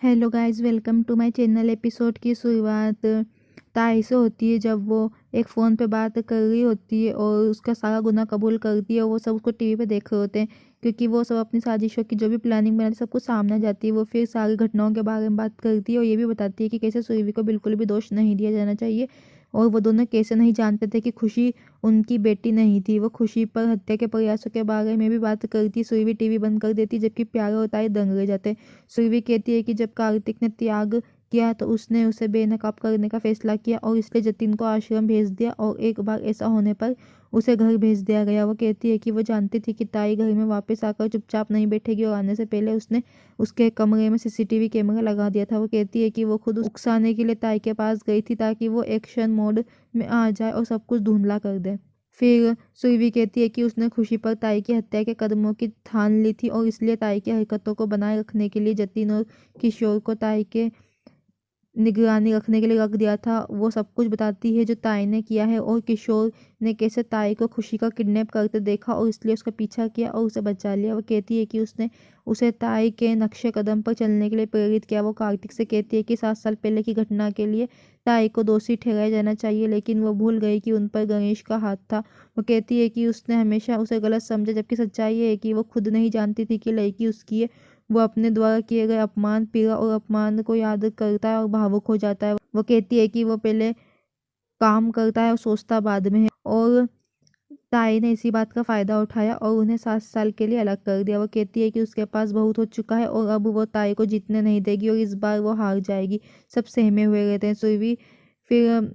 Hello guys, welcome to my channel. Episode की शुरुआत ताई से होती है जब वो एक फ़ोन पे बात कर रही होती है और उसका सारा गुनाह कबूल करती है और वो सब उसको टीवी पे देख रहे होते हैं क्योंकि वो सब अपनी साजिशों की जो भी प्लानिंग बनाती है सब कुछ सामने आ जाती है। वो फिर सारी घटनाओं के बारे में बात करती है और ये भी बताती है कि कैसे सुरभि को बिल्कुल भी दोष नहीं दिया जाना चाहिए और वो दोनों कैसे नहीं जानते थे कि खुशी उनकी बेटी नहीं थी। वो खुशी पर हत्या के प्रयासों के बारे में भी बात करती। सुरभि टीवी बंद कर देती जबकि प्यारे और ताई दंग रह जाते। सुरभि कहती है कि जब कार्तिक ने त्याग किया तो उसने उसे बेनकाब करने का फैसला किया और इसलिए जतिन को आश्रम भेज दिया और एक बार ऐसा होने पर उसे घर भेज दिया गया। वो कहती है कि वो जानती थी कि ताई घर में वापस आकर चुपचाप नहीं बैठेगी और आने से पहले उसने उसके कमरे में सीसीटीवी कैमरा लगा दिया था। वो कहती है कि वो खुद उकसाने के लिए ताई के पास गई थी ताकि वो एक्शन मोड में आ जाए और सब कुछ धुंधला कर दे। फिर सुरभि कहती है कि उसने खुशी पर ताई की हत्या के कदमों की ठान ली थी और इसलिए ताई की हरकतों को बनाए रखने के लिए जतिन और किशोर को ताई के निगरानी रखने के लिए रख दिया था। वो सब कुछ बताती है जो ताई ने किया है और किशोर ने कैसे ताई को खुशी का किडनैप करते देखा और इसलिए उसका पीछा किया और उसे बचा लिया। वो कहती है कि उसने उसे ताई के नक्शे कदम पर चलने के लिए प्रेरित किया। वो कार्तिक से कहती है कि 7 साल पहले की घटना के लिए ताई को दोषी ठहराया जाना चाहिए लेकिन वो भूल गई कि उन पर गणेश का हाथ था। वो कहती है कि उसने हमेशा उसे गलत समझा जबकि सच्चाई है कि वो खुद नहीं जानती थी कि लड़की उसकी है। वो अपने द्वारा किए गए अपमान, पीड़ा और अपमान को याद करता है और भावुक हो जाता है। वो कहती है कि वो पहले काम करता है और सोचता बाद में है और ताई ने इसी बात का फ़ायदा उठाया और उन्हें 7 साल के लिए अलग कर दिया। वो कहती है कि उसके पास बहुत हो चुका है और अब वो ताई को जीतने नहीं देगी और इस बार वो हार जाएगी। सब सहमे हुए रहते हैं। सुरभि फिर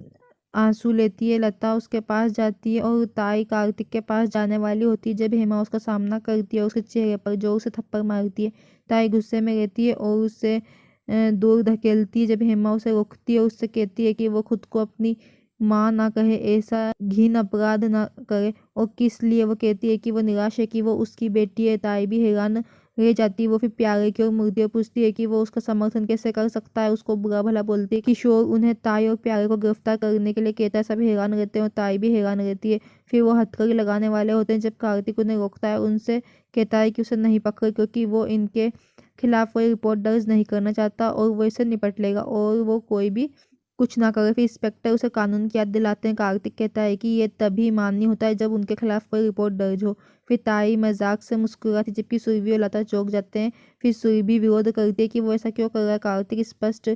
आंसू लेती है। लता उसके पास जाती है और ताई कार्तिक के पास जाने वाली होती है जब हेमा उसका सामना करती है और उसके चेहरे पर जो उसे थप्पड़ मारती है। ताई गुस्से में रहती है और उससे दूर धकेलती है जब हेमा उसे रोकती है और उससे कहती है कि वो खुद को अपनी माँ ना कहे, ऐसा घिन अपराध ना करे। और किस लिए? वो कहती है कि वो निराश है कि वो उसकी बेटी है। ताई भी हैरान रह जाती है। वो फिर प्यारे की ओर मुड़ती है और पूछती है कि वो उसका समर्थन कैसे कर सकता है। उसको बुरा भला बोलती है। किशोर उन्हें ताई और प्यारे को गिरफ्तार करने के लिए कहता है। सब हैरान रहते हैं और ताई भी हैरान रहती है। फिर वो हथकड़ी लगाने वाले होते हैं जब कार्तिक उन्हें रोकता है। उनसे कहता है कि उसे नहीं पकड़ क्योंकि वो इनके खिलाफ कोई रिपोर्ट दर्ज नहीं करना चाहता और वो इसे निपट लेगा और वो कोई भी कुछ ना करे। फिर इंस्पेक्टर उसे कानून की याद दिलाते हैं। कार्तिक कहता है कि ये तभी मान्य होता है जब उनके खिलाफ कोई रिपोर्ट दर्ज हो। फिर ताई मजाक से मुस्कुराती जबकि सुरभि और लता चौंक जाते हैं। फिर सुरभि विरोध करती है कि वो ऐसा क्यों कर रहा है। कार्तिक स्पष्ट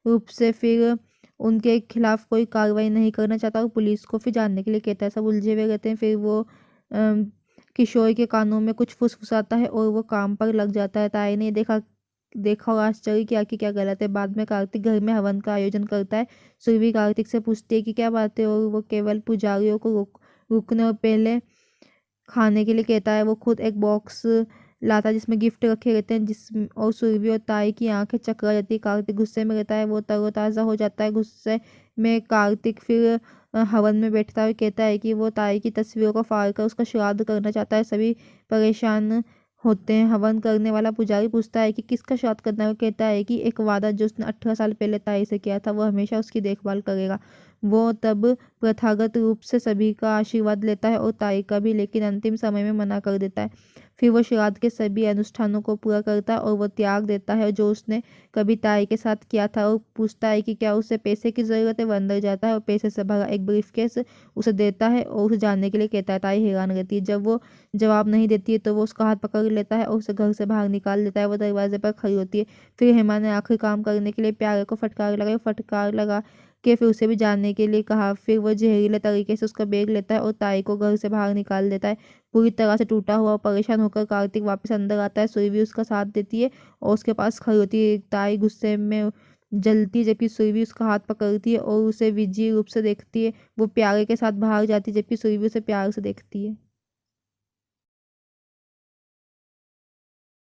रूप से फिर उनके खिलाफ कोई कार्रवाई नहीं करना चाहता और पुलिस को फिर जानने के लिए कहता है। सब उलझे हुए रहते हैं। फिर वो किशोर के कानों में कुछ फुसफुसाता है और वो काम पर लग जाता है। ताई ने देखा देखा और आश्चर्य किया कि क्या गलत है। बाद में कार्तिक घर में हवन का आयोजन करता है। सुरभि कार्तिक से पूछती है कि क्या बात है और वो केवल पुजारियों को रुकने और पहले खाने के लिए कहता है। वो खुद एक बॉक्स लाता है जिसमें गिफ्ट रखे रहते हैं जिस और सुरभि और ताई की आंखें चकरा जाती है। कार्तिक गुस्से में रहता है। वो तरोताज़ा हो जाता है। गुस्से में कार्तिक फिर हवन में बैठता है और कहता है कि वो ताई की तस्वीरों को फाड़ कर उसका श्राद्ध करना चाहता है। सभी परेशान होते हैं। हवन करने वाला पुजारी पूछता है कि किसका श्राद्ध करना है। वो कहता है कि एक वादा जो उसने 18 साल पहले ताई से किया था वो हमेशा उसकी देखभाल करेगा। वो तब प्रथागत रूप से सभी का आशीर्वाद लेता है और ताई का भी, लेकिन अंतिम समय में मना कर देता है। फिर वो श्राद्ध के सभी अनुष्ठानों को पूरा करता है और वो त्याग देता है जो उसने कभी ताई के साथ किया था और पूछता है कि क्या उसे पैसे की ज़रूरत है। वो अंदर जाता है और पैसे से भरा एक ब्रीफकेस उसे देता है और उसे जानने के लिए कहता है। ताई हैरान रहती है। जब वो जवाब नहीं देती है तो वो उसका हाथ पकड़ लेता है और उसे घर से बाहर निकाल देता है। वो दरवाजे पर खड़ी होती है। फिर हेमा ने आखिरी काम करने के लिए प्यारे को फटकार लगाई। फटकार लगा के फिर उसे भी जानने के लिए कहा। फिर वो जहरीले तरीके से उसका बैग लेता है और ताई को घर से बाहर निकाल देता है। पूरी तरह से टूटा हुआ और परेशान होकर कार्तिक वापस अंदर आता है। सुरभि उसका साथ देती है और उसके पास खड़ी होती है। ताई गुस्से में जलती है जबकि सुरभि उसका हाथ पकड़ती है और उसे विजयी रूप से देखती है। वो प्यारे के साथ बाहर जाती है जबकि सुरभि उसे प्यार से देखती है।